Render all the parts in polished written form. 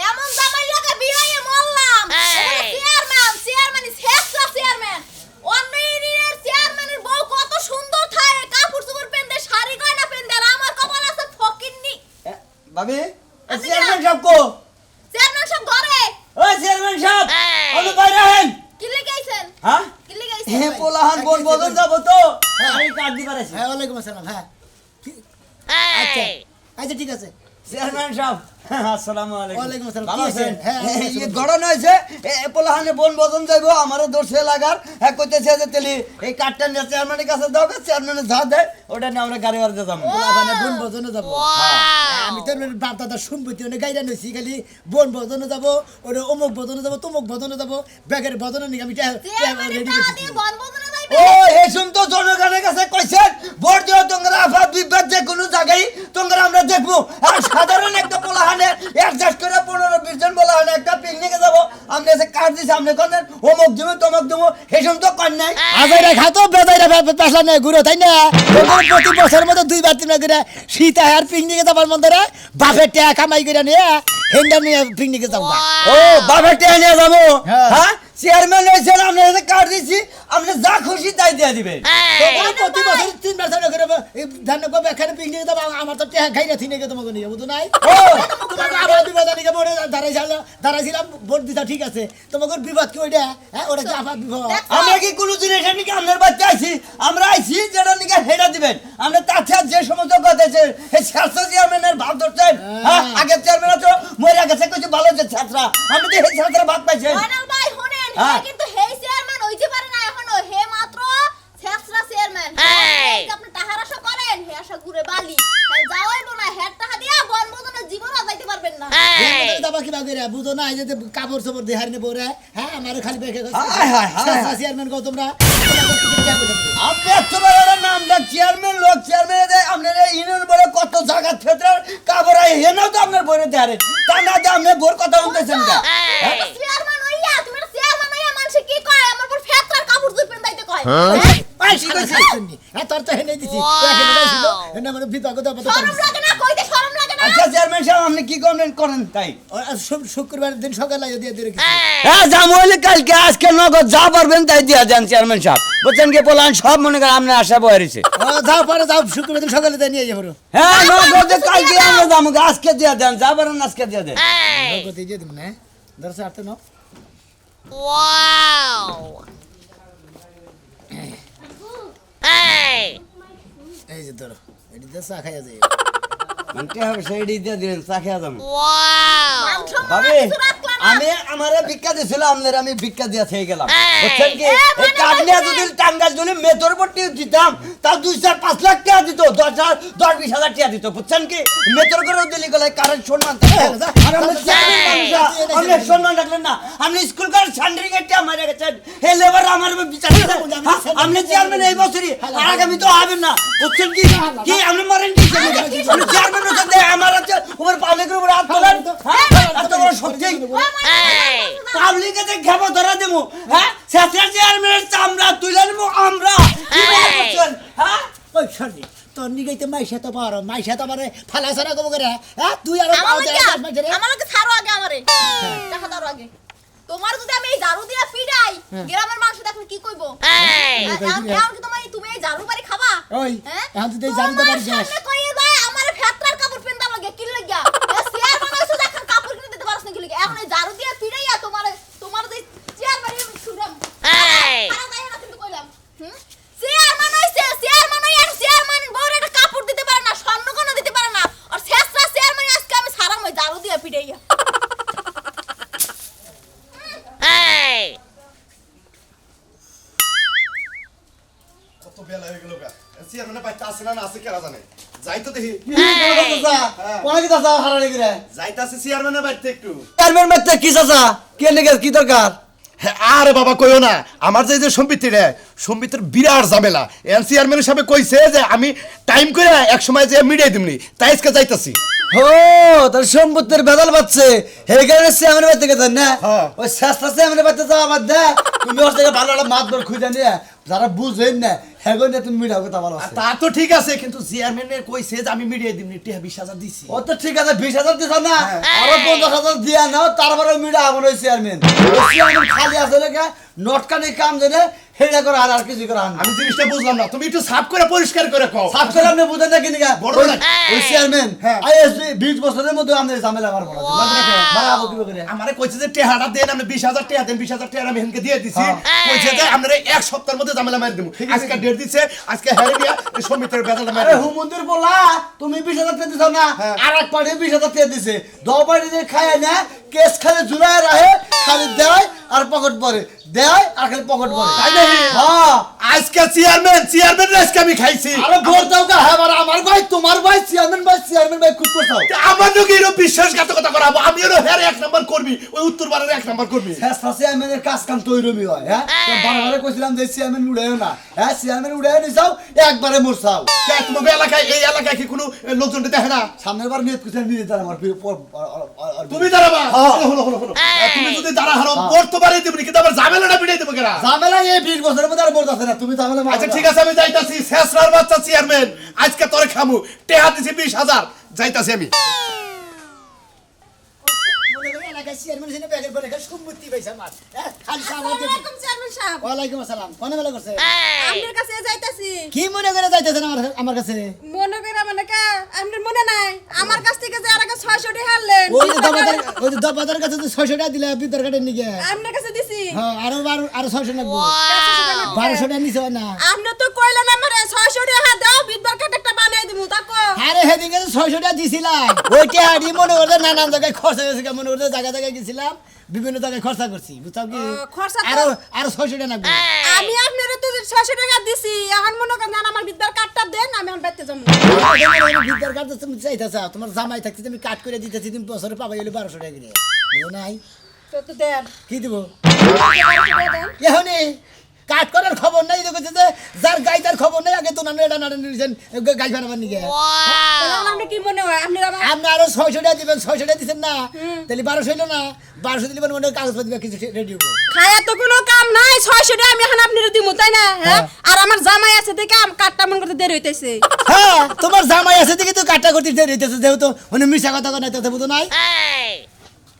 এমন জামাই লাগে বিয়ে মরলাম চেয়ারম্যান শেষটা চেয়ারম্যান অন্য ইউনিয়নের চেয়ারম্যানের বউ কত সুন্দর থাকে কাপড় চোপড় পেন্দে শাড়ি গয়না পেন্দে আর আমার কপাল আছে ফকিন্নি ভাবি চেয়ারম্যান সাহেব কো চেয়ারম্যান সব ঘরে ওই চেয়ারম্যান সাহেব আপনি বাইরে আছেন কি লিখাইছেন হ্যাঁ কি লিখাইছেন হে পোলাহান বন বদল যাব তো আমি কাট দিবার আছি হ্যাঁ ওয়ালাইকুম আসসালাম হ্যাঁ আচ্ছা আচ্ছা ঠিক আছে চেয়ারম্যান সাহেব আসসালামু আলাইকুম ওয়ালাইকুম আসসালাম ভালো কি আছেন হ্যাঁ এই গড়ন হইছে পোলাহানে বন বদল যাইব আমারও দোষে লাগার হ্যাঁ কইতেছে যে তেলি এই কাটটা নিয়ে চেয়ারম্যানের কাছে দাও চেয়ারম্যানে যা দেয় ওটা নিয়ে আমরা গাড়ি বাড়িতে যাবো ওখানে বন বজনে যাব আমি তো বাপ দাদা শুনবতি অনেক গাইরা নইছি খালি বন বজনে যাব ওরে অমুক বজনে যাব তমুক বজনে যাব ব্যাগের বজনে নিয়ে আমি চেয়ারম্যানের রেডি টাকা করছি দিয়ে বনবদনে যাইবে ও এসুন তো জনগণের কাছে কইছেন ভোট দিও তোমরা আফা বিবাদ যে কোনো জায়গায় তোমরা আমরা দেখবো আর সাধারণ একটা পোলাহানে অ্যাডজাস্ট করে 15-20 জন পোলাহানে একটা পিকনিকে যাব আমরা এসে কাট দিছি সামনে কোন অমুক দিমু তমুক দিমু এসুন তো কর নাই আজাইরা খাতো বেজাইরা পেছলা নেই ঘুরে তাই না তোমার প্রতি বছরের মধ্যে 2 বার 3 বার করে শীত আর পিকনিকে যাবার মন ধরে বাপের টাকা কামাই করে নিয়ে হেন্ডা নিয়ে পিকনিকে যাবো ও বাবা টেনে নিয়ে যাবো হ্যাঁ। হ্যাঁ চেয়ারম্যান হয়েছেন আমরা এসে কাট দিছি আপনি যা খুশি তাই দিয়ে দিবেন তোমার প্রতি বছর 3 বার 4 বার করে ধান কবে এখানে পিকনিকে যাবো আমার তো টাকা খাই না থিনে তোমাকে নিয়ে বুঝো নাই ও তোমাকে আবার বিবাদ আনিকে মোড়ে দাঁড়াইছিলাম ভোট দিতা ঠিক আছে তোমাকে বিবাদ কি ওইটা হ্যাঁ ওটা কি আবার বিবাদ আমরা কি কোনো জিনিস নাকি আপনার বাচ্চা আইছি আমরা আইছি যেটা নাকি হেডা দিবেন আমরা তাছাড়া যে সমস্ত কথা আছে এই ছাত্র চেয়ারম্যানের ভাব ধরছেন হ্যাঁ আগে চেয়ারম্যান তো মরে গেছে কিছু ভালো যে ছাত্রা আমি তো এই ছাত্রা ভাব পাইছেন ফাইনাল ভাই শুনেন হ্যাঁ। হে কিন্তু হে চেয়ারম্যান হইতে পারে না এখনো হে মাত্র শেষরা চেয়ারম্যান আপনি টাকার আশা করেন হে আশা ঘুরে বালি যাওয়াইবো না হেড টাকা দিয়া বনবদনে জীবন যাইতে পারবেন না যাবা কি বাগেরা বুঝো না এই যে কাপড় চোপড় দিয়ে হারিয়ে পরে হ্যাঁ আমার খালি বেঁকে গেছে হায় হায় হায়। চেয়ারম্যান কো তোমরা আপনি এত বড় নামটা চেয়ারম্যান লোক চেয়ারম্যান দেয় আপনার ইউনিয়ন বলে কত জায়গা ক্ষেত্রে কাবরাই হেনাও তো আপনার বইরে দেয়ারে তা না যে আপনি বোর কথা শুনতেছেন না চেয়ারম্যান হইয়া তুমি চেয়ারম্যান হইয়া মানুষ কি কয় আমার পর ফেতরার কাপড় জুপেন দাইতে কয় আই শিখেছি হ্যাঁ তোর তো হেনে দিছি এখানে ছিল এনে মানে বিতর্ক তো শরম লাগে না কইতে শরম লাগে না আচ্ছা চেয়ারম্যান সাহেব আপনি কি কমেন্ট করেন তাই শুক্রবার দিন সকালে দিয়ে দিয়ে রেখেছি হ্যাঁ যাবো হলে কালকে আজকে নগদ যা পারবেন তাই দিয়া যান চেয়ারম্যান সাহেব বুঝছেন কি বলান সব মনে করেন আপনার আশা বয়ারিছে যাও পরে যাও শুক্রবার দিন সকালে দিয়ে নিয়ে যাবো হ্যাঁ নগদ কালকে আমরা যাবো আজকে দিয়া দেন যা পারেন আজকে দিয়া দেন নগদ দিয়ে দিন না দর্শক আতে নাও এই যে ধরো এটি দিয়ে চা খাইয়া যায় মানতে হবে সেইডি দিয়া দিলেন চা খেয়া যাবো মাংস ভাবি কিছু রাখলা না আমি আমারে ভিক্ষা দিছিল আপনার আমি ভিক্ষা দিয়া থেকে গেলাম বুঝছেন কি এই কাটনিয়া যদি টাঙ্গাল যদি মেতর পট্টি দিতাম তা 2-4-5 লাখ টাকা দিত 10-20 হাজার টাকা দিত বুঝছেন কি মেতর করেও দিলি গেলে কারণ সম্মান আর আমরা চেয়ারম্যান মানুষরা আপনি সম্মান রাখলেন না আপনি স্কুল কার সান্ডারিং এর টাকা মারা গেছেন হে লেবার আমার বিচার আপনি চেয়ারম্যান এই বছরই আর আগামী তো হবেন না বুঝছেন কি কি আপনি মারেন কি আপনি চেয়ারম্যান হচ্ছেন আমার হচ্ছে উপর পাবলিকের উপর হাত তোলেন হ্যাঁ এত বড় সত্যি পাবলিকে যে ঘেবো ধরা দেবো হ্যাঁ শেষের চেয়ারম্যানের চামড়া তুলে নেবো আমরা কি বলছেন হ্যাঁ ওই সরি তোর নিগাইতে মাইশা তো পারো মাইশা তো আমারে ফালাছাড়া কব করে হ্যাঁ তুই আর আমাকে ছাড়ো আগে আমারে টাকা দাও আগে তোমার যদি আমি এই ঝাড়ু দিয়া পিড়াই গ্রামের মানুষ দেখলে কি কইবো এখন কি তুমি এই ঝাড়ু বাড়ি খাবা ওই এখন তুই এই ঝাড়ু বাড়ি যাস সামনে কইয়ে যায় আমার ফেতরার কাপড় পিনতে লাগে কি লাগিয়া চেয়ার বানাইছো দেখেন কাপড় কিনে দিতে পারছ না কি লাগিয়া এখন এই ঝাড়ু দিয়া পিড়াইয়া তোমার যে চেয়ার বাড়ি ছুড়াম খারাপ যায় না কিন্তু কইলাম চেয়ারম্যান হইছে চেয়ারম্যান হইয়া চেয়ারম্যান বউরে একটা কাপড় দিতে পারে না স্বর্ণ কোনো দিতে পারে না আর শেষরা চেয়ারম্যান আজকে আমি সারাম ওই ঝাড়ু দিয়া পিড়াইয়া কত বেলা হয়ে গেল গা চেয়ারম্যানের বাইতে আছে না আছে কেরা জানে যাই তো দেখি কোন কি দাদা হারালে গিরে যাইতাছে চেয়ারম্যানের বাইতে একটু চেয়ারম্যান মাত্র কি চাচা কে লেগে কি দরকার আরে বাবা কইও না আমার যে সম্পত্তি রে সম্পত্তির বিরাট ঝামেলা এন চেয়ারম্যান হিসাবে কইছে যে আমি টাইম করে এক সময় যে মিডিয়াই দিমনি তাই আজকে যাইতাছি ও তোর সম্পত্তির বেদাল পাচ্ছে এই কারণে চেয়ারম্যান বাড়িতে গেছেন না হ্যাঁ। ওই শেষটা চেয়ারম্যান বাড়িতে যাওয়া বাদ দে তুমি ওর থেকে ভালো একটা মাতবর খুঁজে নিয়ে যারা বুঝেন না হেগো নিয়ে তুমি মিডিয়া কথা ভালো আছে তা তো ঠিক আছে কিন্তু চেয়ারম্যানে কইছে যে আমি মিডিয়া দিমনি টিয়া 20,000 দিছি ও তো ঠিক আছে 20,000 দিছ না হ্যাঁ। আরো 50,000 দিয়া নাও তারপরে মিডিয়া আমার ওই চেয়ারম্যান খালি আছে লেগে নটকানি কাম জেনে হেডা করে আর কিছু করে আন আমি জিনিসটা বুঝলাম না তুমি একটু সাফ করে পরিষ্কার করে কও সাফ করে আপনি বুঝেন না কিনি বড় না। ওই চেয়ারম্যান হ্যাঁ। আইএসবি 20 বছরের মধ্যে আমাদের ঝামেলা আমার বড় বাড়াবো কি করে আমারে কইছে যে টেহাটা দেন আপনি 20,000 টেহা দেন 20,000 টেহা আমি হেনকে দিয়ে দিছি কইছে যে আপনারা এক সপ্তাহের মধ্যে ঝামেলা মার দেবো আজকে ডেট দিছে আজকে হেরে দিয়া সমিতির বেতনটা মার আরে দেবো হুমন্দির বলা তুমি 20,000 টাকা দিছ না হ্যাঁ। আর এক পার্টি 20,000 টাকা দিছে দ পার্টি যে খায় না কেস খালি ঝুলায় রাখে খালি দেয় আর পকেট পরে দেয় আর খালি পকেট পরে তাই নাকি? হ্যাঁ আজকে চেয়ারম্যান আজকে আমি খাইছি আরে ভোট দাও কা হ্যাঁ বারা, আমার ভাই তোমার ভাই চেয়ারম্যান ভাই খুব কোথাও আমার লোক এরকম বিশ্বাসঘাতকতা করাবো আমি হলো হের 1 নাম্বার করবি ওই উত্তরপাড়ার 1 নাম্বার করবি চেয়ারম্যানের কাজ কাম তৈরমি হয় হ্যাঁ তো বারবার কইছিলাম যে চেয়ারম্যান উড়াইও না হ্যাঁ চেয়ারম্যান উড়াই নিছাও একবারে মোরছাও কে তোমাকে এলাকায় এই এলাকায় কি কোনো লোকজন দেখে না সামনের বার নিয়ত কইছিলাম নিয়ে তার আমার তুমি দাঁড়াবা হ্যাঁ। হলো তুমি যদি দাঁড়া হারো বর্তমানে দেবনি কিন্তু আবার ঝামেলাটা বিড়াই দেবো কেনা ঝামেলা এই 20 বছরের মধ্যে আর বলতাছে না তুমি ঝামেলা আচ্ছা ঠিক আছে আমি যাইতাছি শেষরার বাচ্চা চেয়ারম্যান আজকে তোরে খামু টেহা দিছি 20,000 যাইতাছি আমি মনে করি এলাকায় চেয়ারম্যান ছিল ব্যাগের পরে সম্পত্তি পাইছে আমার খালি সামার দিয়ে আসসালামু আলাইকুম চেয়ারম্যান সাহেব ওয়ালাইকুম আসসালাম কোনে বেলা করছে আপনার কাছে যাইতাছি কি মনে করে যাইতেছেন আমার কাছে মনে করে মানে কা আপনার মনে নাই আমার কাছ থেকে যে আর আগে 600 টাকা হারলেন ওই যে দবাদার কাছে তো 600 টাকা দিলে বিদ্যার কাটে নিগে আপনার কাছে দিছি হ্যাঁ আরো 600 লাগবে 1200 টাকা নিছে না আপনি তো কইলেন আমারে 600 টাকা দাও বিদ্যার কার্ড একটা বানাই দিমু তাকো আরে সেদিনকে 600 টাকা দিছিলাম ওইটা আডি মনে করে নানান জায়গায় খরচা হয়েছে মনে করে জায়গা জায়গায় গেছিলাম বিভিন্ন জায়গায় খরচা করছি বুঝছো কি খরচা তো- আরো 600 টাকা লাগবে আমি আপনারে তো 600 টাকা দিছি এখন মনে করেন আমার বিদ্যার কার্ডটা দেন আমি এখন বাইতে যাবো বিদ্যার কার্ড তুমি চাইতেছ তোমার জামাই থাকতে তুমি কাট করে দিতেছি তুমি বছরে পাবা গেলে 1200 টাকা করে বুঝো নাই তো দেন কি দিব 1200 টাকা দেন এখনই কাট করার খবর নাই দেখো যে যার গাই তার খবর নাই আগে তো নানো এটা নানো নিছেন গাই বানাবার নিগে তাহলে আপনি কি মনে হয় আপনি আমার আপনি আরো 600 টাকা দিবেন 600 টাকা দিছেন না তাহলে 1200 হইলো না 1200 দিলে মনে কাগজপত্র দিবে কিছু রেডি হবো খায়া তো কোনো কাম নাই 600 টাকা আমি এখন আপনারে দিমু তাই না হ্যাঁ আর আমার জামাই আছে দেখে কার্ডটা মন করতে দেরি হইতাছে হ্যাঁ তোমার জামাই আছে দেখি তো কাটা করতে দেরি হইতেছে যেহেতু মানে মিশা কথা কথা নাই বুঝো নাই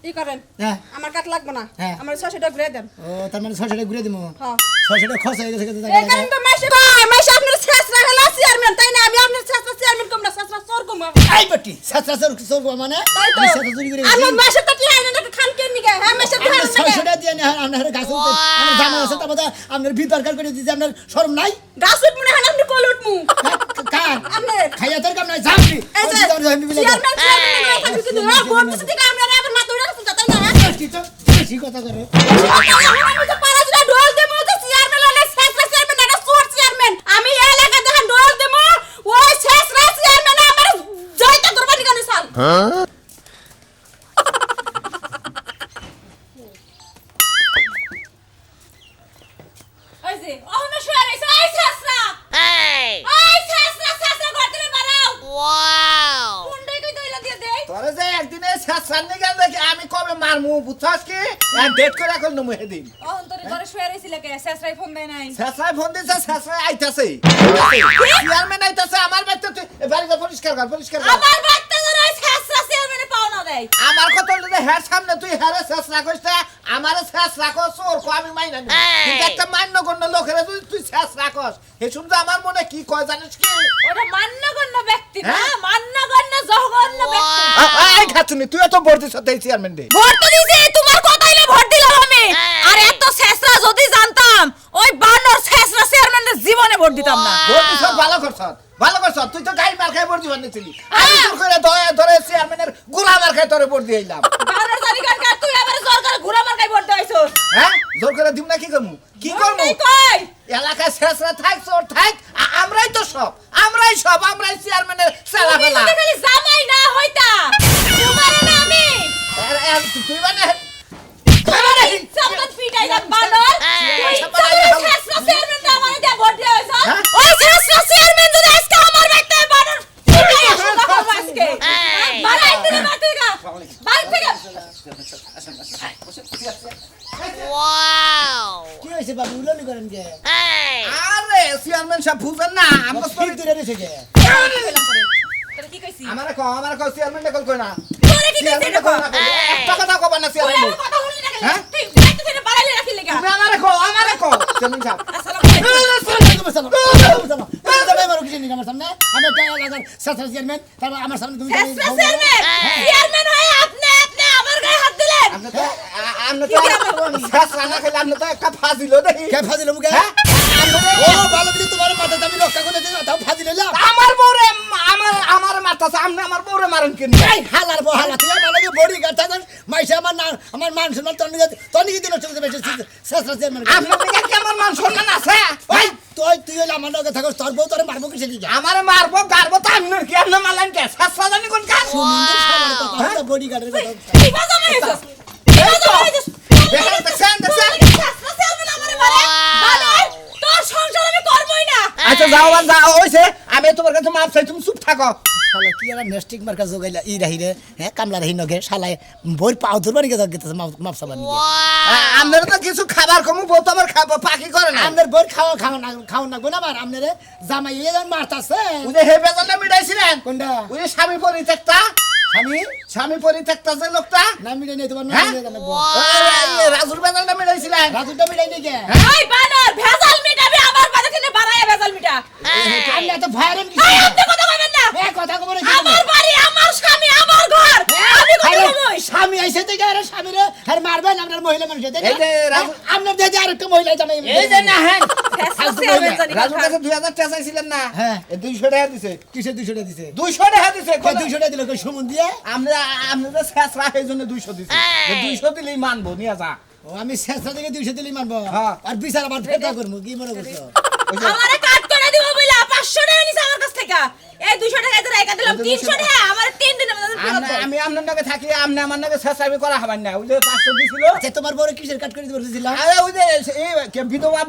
কি করেন হ্যাঁ আমার কাট লাগবে না হ্যাঁ। আমার 600 টাকা ঘুরে দেন ও তার মানে 600 টাকা ঘুরে দিমু হ্যাঁ 600 টাকা খরচ হয়ে গেছে কিন্তু এই কারণ তো মাসে কয় মাসে আপনার শেষরা হলো চেয়ারম্যান তাই না আমি আপনার শেষরা চেয়ারম্যান কম না শেষরা চোর কম আই বাটি সাতরাসর সব মানে তাই তো আমি সাতরা চুরি করে আমি গেছি মাসে তো টিয়া না খান কে নিগে হ্যাঁ মাসে তো আমরা 600 টাকা দিয়ে আপনার গাছ উঠতে আমার জামাই আছে তারপরে আপনার ভিতর কার করে দিতে আপনার শরম নাই গাছ উঠ মনে হয় আপনি কল উঠমু কার আপনি খাইয়া তোর কাম নাই যাবি এই যে চেয়ারম্যান চেয়ারম্যান থেকে না ভোট দিতে থেকে আমরা আবার না দৌড়া রাখছেন তাই না বেশি কথা করে আমি তো পারাজরা ঢোল দেমু তো চেয়ারম্যান হলে শেষরা চেয়ারম্যান না চোর চেয়ারম্যান আমি এই এলাকা দেখেন ঢোল দেমু ওই শেষরা চেয়ারম্যান আমার জয়টা কুরবানি করে সাল ওই যে অহন শুয়ার এসে এই শেষরা এই শেষরা গর্দনে বাড়াও ওয়াও মুন্ডাই কই দইলা দিয়ে দেই তোরে যে একদিনে শেষরান নিগে দেখি আমি কবে মারমু বুঝছস কি ডেট করে রাখল নমু হেদিন অহন তোরে ঘরে শুয়ার এসে লাগে শেষরাই ফোন দেয় নাই শেষরাই ফোন দিছে শেষরাই আইতাছে চেয়ারম্যান আইতাছে আমার বাড়িতে তুই বাড়িটা পরিষ্কার কর আমার বাচ্চা ধরে শেষরা চেয়ারম্যানে পাও না দেয় আমার কথা হলো যে হ্যাঁ সামনে তুই হ্যাঁ শেষ রাখিস আমার শেষ রাখো চোর কো আমি মাইনা নিব কিন্তু একটা মান্যগণ্য লোকের তুই শেষ রাখস হে শুনতে আমার মনে কি কয় জানিস কি ওটা মান্যগণ্য ব্যক্তি না হ্যাঁ? মান্যগণ্য জঘন্য ব্যক্তি এই খাতুনি তুই এত ভোট দিছ তাই চেয়ারম্যান দে ভোট তো দিছি তোমার কথাইলে ভোট দিলাম আমি আর এত শেষরা যদি জানতাম ওই বানর শেষরা চেয়ারম্যানের জীবনে ভোট দিতাম না ভোট দিছ ভালো করছ তুই তো গাই মার খাই ভোট দিবার নিছিলি আমি তোর করে ধরে চেয়ারম্যানের গোলা মার খাই তোরে ভোট দিলাম বানর জানি কার তুই আবার জোর করে ঘুরা মার খাই ভোট দিছস হ্যাঁ জোর করে দিম না কি করমু কই এলাকায় শেষরা থাক চোর থাক আমরাই তো সব আমরাই চেয়ারম্যানের সেলা তুমি ফেলা যদি খালি জামাই না হইতা তোমার না আমি তুই মানে সাবত ফিটাই দাম বানর তুই শেষরা চেয়ারম্যান দা আমারে দিয়া ভোট দিয়া হইছ হ্যাঁ? ওই শেষরা চেয়ারম্যান যদি আজকে আমার ব্যক্তি বানর ফিটাই আসো দেখো আজকে বানর কি হয়েছে বাবু উলনি করেন কে আরে চেয়ারম্যান সাহেব বুঝেন না আমরা ঠিক দূরে রয়েছে কে তোর কি কইছি আমারে কো চেয়ারম্যান কল কই না তোরে কি কইছি দেখো একটা কথা কবা না চেয়ারম্যান কথা বললি না হ্যাঁ? তুই বাইতে থেকে বাড়াইলে রাখি লাগা তুমি আমারে কো চেয়ারম্যান সাহেব আসসালামু আলাইকুম আমার সামনে আমি একটা এলাকার ছাত্র চেয়ারম্যান তারপর আমার সামনে তুমি চেয়ারম্যান হয়ে আপনি আমার গায়ে হাত দিলেন আমরা তো শেষ রান্না খেলে আমরা তো একটা ফাজিল দেখি কে ফাজিল মুখে ও ভালো করে তোমার মাথা আমি রক্ষা করে দিলাম তাও ফাজিল হলাম আমার বউরে আমার মারতাছে আপনি আমার বউরে মারেন কেন এই হালার বহালা তুই আমার লাগে বডি গার্ড থাকস মাইসা আমার মান সম্মান তনি দিন চলতে বেশি ছাত্র চেয়ারম্যান আপনার দিকে কি আমার মান সম্মান আছে ওই তুই হইলে আমার লগে থাকস তোর বউ তোরে মারবো কিসে দিকে আমারে মারবো গারবো তো আপনার কি আপনি মারলেন কে সাতশো জানি কোন কাজ বডি গার্ডের কথা কি বাজা মাইছস দেখছেন তোর সংসার আমি করবই না আচ্ছা যাও হইছে আমি তোমার কাছে মাপ চাই তুমি চুপ থাকো শালা কি আর নেস্টিক মার্কা জগাইলা ই রাহিরে হ্যাঁ কামলা রাহি নগে শালায় বই পাও ধরবানি কে গেতেছে মাপ সাবানি আপনার তো কিছু খাবার কমু বউ তো আমার পাখি করে না আমাদের বই খাওয়া না গোনা মার আমাদের জামাই এ যখন মারতাছে ওই যে হে বেজানটা মিটাইছিলেন কোনটা ওই যে স্বামী পরিত্যক্তা স্বামী পরিত্যক্তা যে লোকটা না মিলে নেই তোমার হ্যাঁ? নাম জানাবো রাজুর বেজানটা মিটাইছিলেন রাজুটা মিলাই নেই কে ওই বানর ভেজাল মিটাবি আমার বাড়ি থেকে বাড়ায় ভেজাল মিটা আমি এত ভাইরাল কি এই আপনি কথা বলবেন না এ কথা কব রে আমার বাড়ি আমার স্বামী আমার ঘর আমি কথা বলবো স্বামী আইছে থেকে আরে স্বামীরে আর মারবেন আপনার মহিলা মানুষ এই যে রাজু- আপনার দেখে আরেকটা মহিলা জামাই এই যে না হ্যাঁ রাজুর রাজু কাছে 2000 টাকা চাইছিলেন না হ্যাঁ। 200 টাকা দিছে কিসে 200 টাকা দিছে 200 টাকা দিছে 200 টাকা দিল কই সুমন দিয়ে আমরা শেষরা এই জন্য 200 দিছি 200 দিলেই মানবো নিয়ে যা ও আমি শেষটা থেকে 200 দিলেই মারবো হ্যাঁ। আর বিচার আবার ফেটা করবো কি মনে করছো আমারে কাট করে দিব বইলা 500 টাকা নিছে আমার কাছ থেকে এই 200 টাকা এত রাখা দিলাম 300 টাকা আমার 3 দিনের মধ্যে ফেরত দাও আমি আপনার নাকি থাকি আপনি আমার নাকি শেষাবি করা হবেন না ওই যে 500 দিছিল আচ্ছা তোমার বড় কিসের কাট করে দিতে বলছিলাম আরে ওই যে এই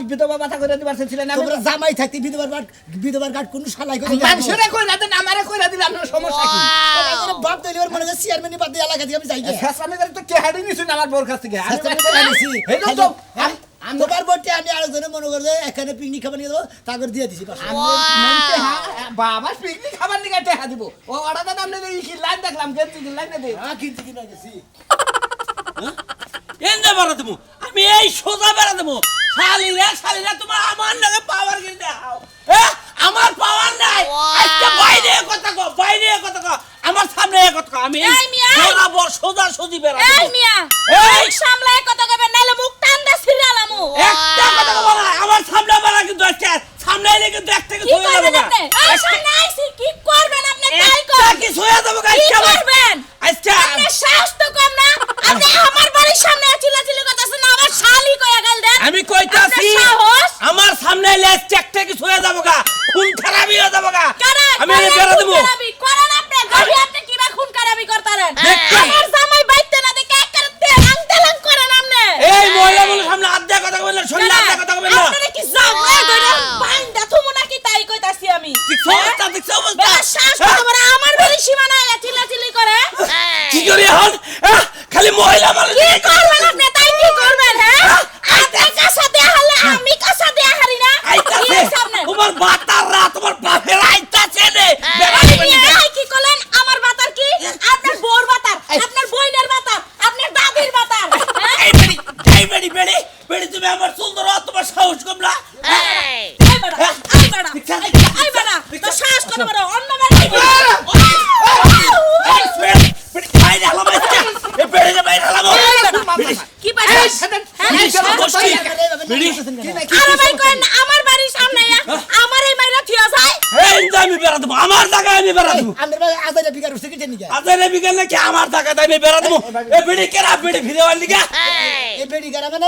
বিধবা মাথা করে দিবার ছিলেন আমি তোমরা জামাই থাকতে বিধবার কাট কোন শালাই করে মানুষেরে কইরা দেন আমারে কইরা দিলে আপনার সমস্যা কি বাপ তৈরি মনে করে চেয়ারম্যানই বাদ দিয়ে এলাকা থেকে আমি যাই শেষামি করে তো কে হাড়ি নিছুন আমার বউর কাছ থেকে আমি শেষামি করে নিছি। এই তো তোমার বটে আমি আরেকজনে মনে করে এখানে পিকনিক খাবার নিয়ে দেবো তারপর দিয়ে দিছি পাশে। বাবা পিকনিক খাবার নিয়ে টেহা দিব ও অর্ডার দাম নেই কি লাইন দেখলাম গেছি লাইন দে কিনতে কিনা গেছি এনে বেড়া দেবো আমি এই সোজা বেড়া দেবো শালিরা তোমার আমার নাকি পাওয়ার কিনতে হাও আমার পাওয়ার নাই আজকে বাইরে কথা কো আমার সামনে কথা কো আমি এই মিয়া! বরাবর সোজা সোজি বেড়া এই দেবো মিয়া এই! এই সামলায় কথা কইবেন নাইলে মুখ টান দে সিরালামু একটা কথা কো না আমার সামনে বেড়া কিন্তু আজকে সামনে এলে কিন্তু এক থেকে কি ছুঁয়ে যাবো করবেন আপনি এই সামনে আইছি কি করবেন আপনি তাই একটা কর কি ছুঁয়ে যাবো কি আজকে করবেন আজকে আপনি সাহস তো কম না আপনি আমার বাড়ির সামনে চিল্লাচিল্লি করতেছেন আমার শালি কইয়া গেল দেন আমি কইতাছি আপনার সাহস আমার সামনে লেজ চেকটা কি ছুঁয়ে যাবো গা খুন খারাপই হয়ে যাবো গা কারণ আমি এনে বেড়া দেবো করেন আপনি গাড়ি আপনি কিবা খুন খারাপি করতারেন দেখছি। আমার জামাই বাইতে না দেখে এক করে তেলাং করেন আপনি এই মহিলা বলে সামনে আড্ডা কথা বললে শরীরে আড্ডা কথা বললে আপনারা কি জামাই কইরা বাইন্দা থুমু নাকি তাই কইতাছি আমি দেখছো অবস্থা বেলা শ্বাস তোমার আমার বাড়ি সীমানায় চিল্লাচিল্লি করে কি করি এখন খালি মহিলা বলে কি করবেন আপনি তাই কি করবেন হ্যাঁ আপনি কাঁচা দেয়া হলে আমি কাঁচা দেয়া হারি না আইতাছে কি সামনে তোমার বাতাররা তোমার বাপের আইতাছে রে এই মিয়া, এই কি করলেন আমার বাতার কি আপনার বোর বাতার আপনার বইনের বাতার আপনার দাদির বাতার হ্যাঁ? এই বেড়ি তুমি আমার সুন্দর তোমার সাহস কম না এই বেটা, এই বেটা, এই বেটা, তোর শ্বাস কত বড়, অন্য বেটা। এই বেড়ি বাইরে হলাম আজকে এই বেড়ি বাইরে হলাম এই বেটা, কি পাইছিস? হ্যাঁ? আরে ভাই কইন না, আমার বাড়ির সামনে আমার এই মাইরা থিয়া যায় এই যে আমি বেড়া দেবো আমার জায়গায় আমি বেড়া দেবো আমাদের ভাই আজারে বিকার উঠছে কিছে নিকে আজের বিকেল নাকি আমার জায়গায় আমি বেড়া দেবো এই বেড়ি কেরা বেড়ি ফিরে আনলি গা এই বেড়ি গারা মানে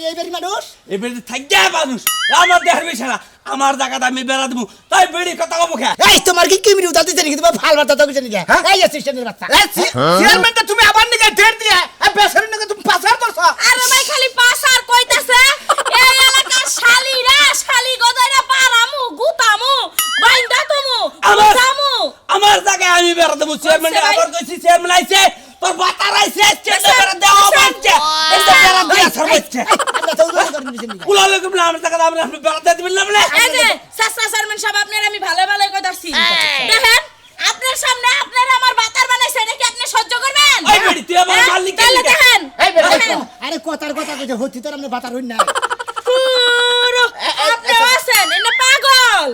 এই বেড়ি মানুষ এই বেড়ি থাকবে মানুষ আমার দেহের বিষয় না আমার জায়গাটা আমি বেড়া দেবো তাই বেড়ি কথা কব খা এই তোমার কি কিমিরি উদাল দিতে নাকি তোমার ফাল বাতা তো কিছে নিকে এই অ্যাসিস্ট্যান্টের বাচ্চা চেয়ারম্যানটা তুমি আবার নিকে ডেট দিয়া বেসারি নাকি তুমি পাসার করছো আরে ভাই খালি পাসার কইতাছে এই এলাকার শালিরা শালি গদাইরা পারামু গুতামু বাইন্দা তুমু আমার গুতামু আমার জায়গায় আমি বেড়া দেবো চেয়ারম্যান ভাই। আবার কইছি চেয়ারম্যান আইছে তোর বাতার আইছে আজকে আচ্ছা আমরা তো উদ্বোধন করেন দিছেন নি কুলা লাগবে না আমরা টাকা আমরা আপনি বেড়াতে দিবেন না বলে এই যে সাসরা চেয়ারম্যান সাহেব আপনার আমি ভালো ভালো কইতাছি দেখেন আপনার সামনে আপনার আমার বাতার বানাইছে নাকি আপনি সহ্য করবেন ওই বেড়ি তুই আমার মালিক তাহলে দেখেন আরে কথার কথা কইতে হতি তোর আমরা বাতার হই না পুরো আপনি আছেন এনে পাগল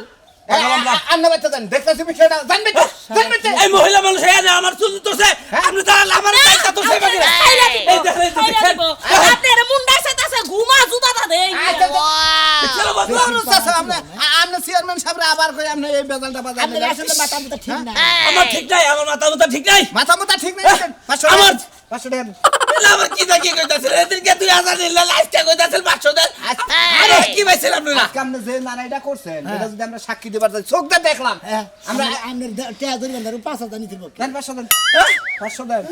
আন্না বাচ্চা জান দেখতেছি বিষয়টা জানবে তো জানবে তো এই মহিলা মানুষ এই না আমার চুল তোছে আপনি তারা আমার কাইতা তোছে বাকি এই দেখেন আপনার মুন্ডা সাথে ঘুমা জুতাটা দেই চলো বস আমরা চেয়ারম্যান সাহেব আবার কই আপনি এই বেজালটা বাজার আমরা আসলে মাথা মুতা ঠিক না আমার ঠিক নাই আমার মাথা মুতা ঠিক নাই মাথা মাথা ঠিক নাই 500 আমার 500 টাকা আমার কি দেখি কইতাছিল এদিকে 2000 দিলা লাস্টে কইতাছিল 500 দেন আরে কি পাইছিল আপনারা আজকে আপনি যে নানাইটা করছেন এটা যদি আমরা সাক্ষী দেবার যাই চোখ দিয়ে দেখলাম আমরা আমরা টেয়া ধরি না 5000 নিতে বক দেন 500 দেন 500 দেন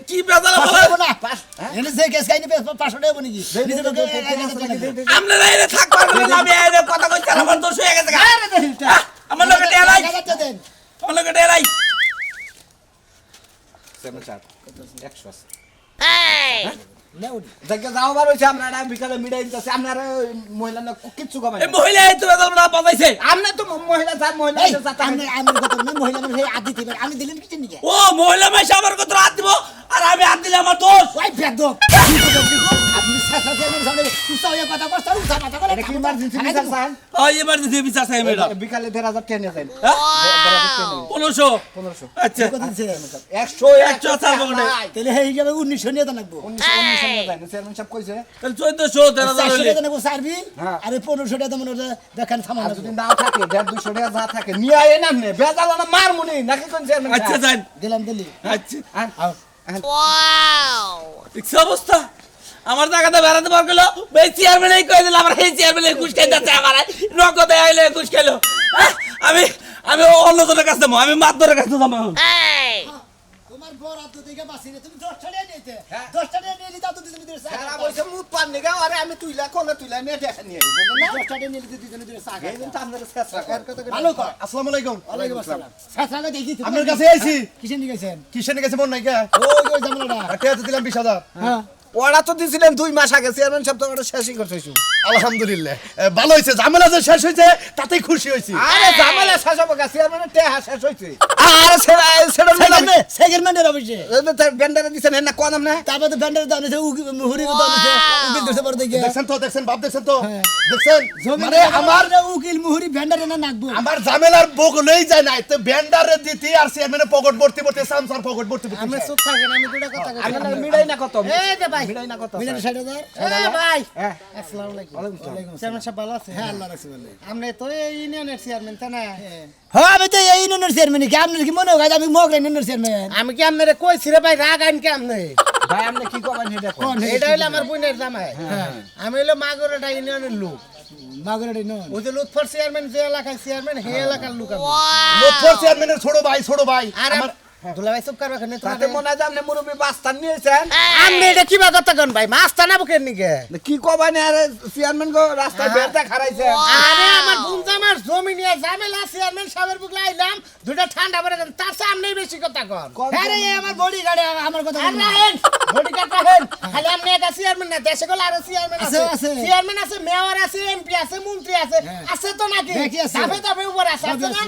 কি বেজাল পাবো না এনে যে কেস কাইনি 500 টাকা বনি কি নিজে বকে আপনারা এনে থাক পারবেন না আমি এনে কথা কইতে আমার দোষ হয়ে গেছে আমার লগে টেলাই দেন আমার লগে টেলাই চেয়ারম্যান সাহেব 100 আছে নেও জায়গা যাও বার হইছে আমরা এটা বিকালে মিডাই দিতেছি আপনারা মহিলা না কিচ্ছু কমাই এই মহিলা এই তো বেজাল বড় বাজাইছে আপনি তো মহিলা যার মহিলা এই যাতা আমি আমি কত না মহিলা মানুষ এই আদি দিবেন আমি দিলেন কি নিকে ও মহিলা মাইসা আমার কত হাত দিব আর আমি হাত দিলে আমার দোষ ওই বেদক আপনি সাসা চেয়ারম্যান সামনে উসাইয়া কথা কষ্ট উসা কথা করে এটা কি ইমার্জেন্সি বিচার চান ওই এবার দিতে বিচার চাই মেডা বিকালে 1,000 টাকা নিয়ে যান 1500 1500 আচ্ছা 100 100 চার বগনে তাহলে এই হিসাবে 1900 নিয়ে লাগবো 1900 নিয়ে যান চেয়ারম্যান সাহেব কইছে তাহলে 1400 1300 400 হইলে টাকা নেবো সার্ভি হ্যাঁ। আর 1500 টাকা মনে হয় দেখেন থামান আর যদি না থাকে 150 টাকা যা থাকে নিয়ে আয় না আপনি বেজাল না মার মুনি নাকি কোন চেয়ারম্যান আচ্ছা যান দিলাম দিলি আচ্ছা আও কি অবস্থা আমার জায়গাতে বেড়াতে পার গেল এই চেয়ারম্যান এই কই দিল আমার এই চেয়ারম্যান ঘুষ খাই যাচ্ছে আমার নগদে আইলে ঘুষ খেলো আমি আমি অন্যজনের কাছে যাবো আমি মাতবরের কাছে যাবো তোমার বরাদ্দ দিকে বাসিরে তুমি 10 টাকা নিতে 10 টাকা নিয়ে দাও তো দুজনে দিলে সারা বইছে মুত পান নিগা আরে আমি তুইলা কোলে তুইলা নিয়ে দেখা নিয়ে বুঝলেন না 10 টাকা নিয়ে দুজনে দিলে চা এই দিন তো আপনাদের শেষ রাখার কথা ভালো কর আসসালামু আলাইকুম ওয়ালাইকুম আসসালাম সাথে দেখি তুমি আপনার কাছে আইছি কিসের নিয়ে গেছেন কিসের গেছে মন নাই কে ওই জামলাটা টেয়া তো দিলাম 20000 হ্যাঁ ওরা তো দিছিলেন 2 মাস আগে চেয়ারম্যান সাহেব তো ওটা শেষই করতেছি আলহামদুলিল্লাহ ভালো হইছে ঝামেলা যে শেষ হইছে তাতেই খুশি হইছি আরে ঝামেলা শেষ হবে গা চেয়ারম্যানের টেহা শেষ হইছে আরে সেটা সেকেন্ডের অফিসে বেন্ডারে দিছেন না কোন আমনে তারপর তো ব্যান্ডের দাম আছে মুহুরি দাম আছে উকিল দোষে পড়ে দেখে দেখছেন বাপ দেখছেন তো দেখছেন মানে মানে আমার উকিল মুহুরি ব্যান্ডারে না নাকবো আমার ঝামেলার বগলেই যায় নাই তো ব্যান্ডারে দিতে আর চেয়ারম্যানের পকেট ভর্তি ভর্তি সামসার পকেট ভর্তি ভর্তি আমরা চুপ থাকেন আমি দুটো কথা কই আপনারা মিডাই না কত এই যে ভাই মিডাই না কত মিলার 60000 এ ভাই হ্যাঁ আসসালামু আলাইকুম ওয়ালাইকুম চেয়ারম্যান সাহেব ভালো আছে হ্যাঁ আল্লাহ রাখছে ভালো আপনি তো এই ইউনিয়নের চেয়ারম্যান তা না হ্যাঁ আমি তো এই ইউনিয়নের চেয়ারম্যান কি আপনার কি মনে হয় আমি মগরা ইউনিয়নের চেয়ারম্যান আমি কি আপনারে কইছি রে ভাই রাগ আইন কি আপনি ভাই আপনি কি কবেন এটা কোন? এটা হইলো আমার বোনের জামাই আমি হইলো মাগরটা ইউনিয়নের লোক মাগরা ইউনিয়ন ওই যে লুৎফর চেয়ারম্যান যে এলাকার চেয়ারম্যান হে এলাকার লোক আমি লক্ষ্য চেয়ারম্যানের ছোট ভাই আর আমার দুলাভাই চুপ করবে কেন তাতে মনে হয় যে আপনি মুরব্বী বাস্তান নিয়েছেন আপনি এটা কি কথা কোন ভাই মাস্তান আবো কেন নিকে কি কবানে আরে চেয়ারম্যান গো রাস্তায় বেরটা খারাইছে আরে আমার বুনজামার জমি নিয়ে ঝামেলা চেয়ারম্যান সাহেবের বুকলা আইলাম দুটো ঠান্ডা পড়ে গেল তার সামনে বেশি কথা কোন আরে এই আমার বডি গাড়ি আমার কথা আর রাহেন বডি কাটা হেন খালি আপনি এটা চেয়ারম্যান না দেশে গেল আর চেয়ারম্যান আছে আছে। চেয়ারম্যান আছে মেয়র আছে এমপি আছে মন্ত্রী আছে আছে তো নাকি দেখি আছে। তাবে তাবে উপর আছে আছে না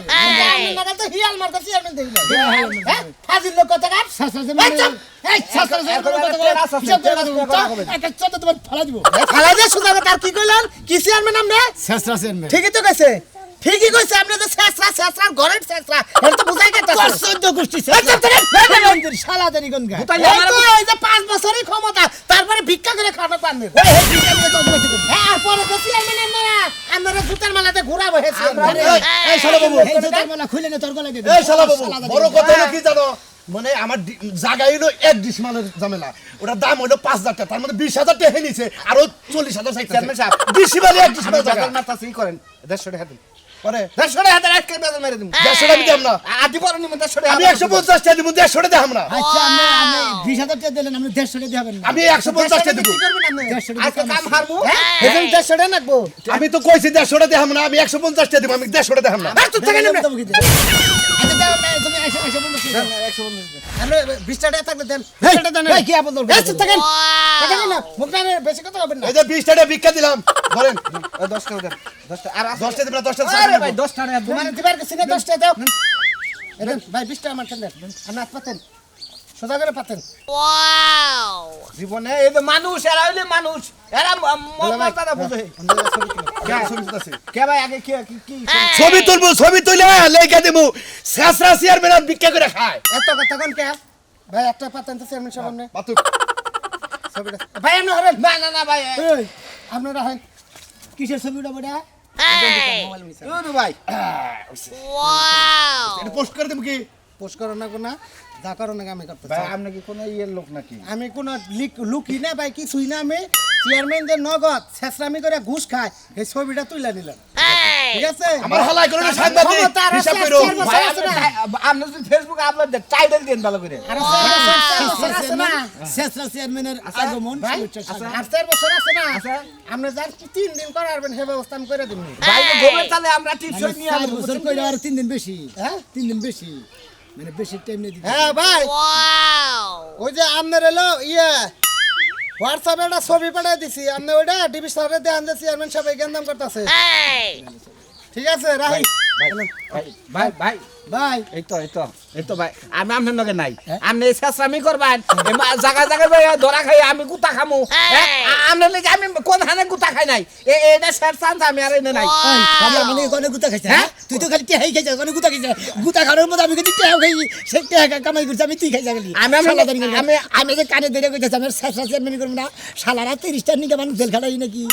আপনি না তো হিয়াল মারতে চেয়ারম্যান দেখলেন হ্যাঁ, হ্যাঁ ফাজিল লোক কথা কাট ফালাই দিয়ে সুদা তার কি কইলেন কি চেয়ারম্যান আপনি ঠিকই তো কইছে ঠিকই কইছে আপনি তো শেষরা শেষরা ঘরের শেষরা এটা তো বুঝাই গেছে এই যে 5 বছরই ক্ষমতা তারপরে ভিক্ষা করে খাবে পারবে হ্যাঁ আর পরে তো চেয়ারম্যান আমরা জুতার মালাতে ঘোরাবো হে এই শালা বাবু বড় কথা হলো কি জানো মানে আমার জায়গা হইলো 1 ডিসমালের ঝামেলা ওটার দাম হইলো 5000 টাকা তার মধ্যে 20000 টাকা নিছে আর 40000 চাইছে চেয়ারম্যান সাহেব ডিসমালে 1 ডিসমাল জায়গা বেতন মারতাছি করেন 150 টাকা দিন পরে 150 টাকা হাতে রাখকে বেতন মেরে দিন 150 টাকা দিতাম না আদি পরে নিমন 150 টাকা আমি 150 টাকা দিব 150 টাকা দিতাম না আচ্ছা আমি 20000 টাকা দিলেন আপনি 150 টাকা দিবেন না আমি 150 টাকা দিব কি করবেন আপনি 150 টাকা আজকে কাম হারবো এজন 150 টাকা নাকবো আমি তো কইছি 150 টাকা দিতাম না আমি 150 টাকা দিব আমি 150 টাকা দিতাম না আর তুই টাকা নেবে আচ্ছা দাও তুমি 150 আমরা 20 টাকা থাকলে দেন 20 টাকা দেন কি আপন এই চুপ থাকেন কথা বল না, মুখ না বেশি কথা বলবেন না। এই যে 20 টাকা ভিক্ষা দিলাম ধরেন 10 টাকা দেন, 10 টাকা। আর 10 টাকা দিবেন 10 টাকা আরে ভাই 10 টাকা তোমার দিবার কাছে না 10 টাকা দাও। এদেন ভাই 20 টাকা আমার দেন। আর নাচ পাতেন, সোজা করে পাতেন। জীবনে এই যে মানুষ, এরা হইলে মানুষ, এরা মমতাটা বুঝে। কে ভাই আগে কি ছবি তুলবো, ছবি তুলে লেখা দেবো, শেষরা চেয়ারম্যান ভিক্ষা করে খায়। এত কথা কোন কে ভাই? একটা পাতেন তো চেয়ারম্যান সামনে বাতু ছবিটা। ভাই আপনি হরেন না না না ভাই এই আপনারা হন কিসের ছবিটা বড়া? মোবাইল মিছা ও ভাই এটা পোস্ট করে দেবো কি? পোস্ট করো না কোনা, যা করো না আমি করতে ভাই চাই। আপনি কি কোনো ইয়ের লোক নাকি? আমি কোন লুকি না ভাই, কিছুই না। আমি চেয়ারম্যানদের নগদ ছেঁচড়ামি করে ঘুষ খায়, এই ছবিটা তুলে নিলাম। ঠিক আছে? আমার হালাই করে সাংবাদিক ক্ষমতা আর হিসাব আছে, করো। চার বছর ভাই আছে না? আপনি যদি ফেসবুকে আপলোড দেন টাইটেল দেন ভালো করে। আর চার বছর আছে না? শেষরা চেয়ারম্যানের আগমন ভাই, শুভেচ্ছা স্বাগত। আর 4 বছর আছে না? আপনি যার 3 দিন করে আসবেন, সে ব্যবস্থা আমি করে দিব। ভাই গোবের তালে আমরা টিপস মানে নিয়ে 4 আসবো। বছর কইরা আর 3 দিন বেশি, হ্যাঁ? 3 দিন বেশি, মানে বেশি টাইম নেই দিতে। হ্যাঁ ভাই, ওই যে আপনার এলো হোয়াটসঅ্যাপে একটা ছবি পাঠিয়ে দিছি, আপনি ওইটা ডিবি স্যারের দেন যে চেয়ারম্যান সাহেব এই গেন্দাম করতেছে। ঠিক আছে রাহি ভাই ভাই ভাই। এই তো ভাই আমি আপনার লগে নাই, আপনি শেষরামি করবেন জায়গা জায়গায় ভাই ধরা খাই আমি গুতা খামু। আপনার লেগে আমি কোন হানে গুতা খাই নাই, এটা শেষ চান্স আমি আর এনে নাই। এই খালি মানে কোনে গুতা খাইছ? হ্যাঁ তুই তো খালি টেহাই খাইছ, কোনে গুতা খাইছ? গুতা খাওয়ার মধ্যে আমি কিন্তু টেহা খাই, সে টেহা কামাই করছি, আমি তুই খাইছ খালি। আমি যে কানে ধরে কইতাছি আমি শেষরা চেয়ারম্যান করব না, শালারা 30টা নিকে মানুষ জেল খাটাই নাকি?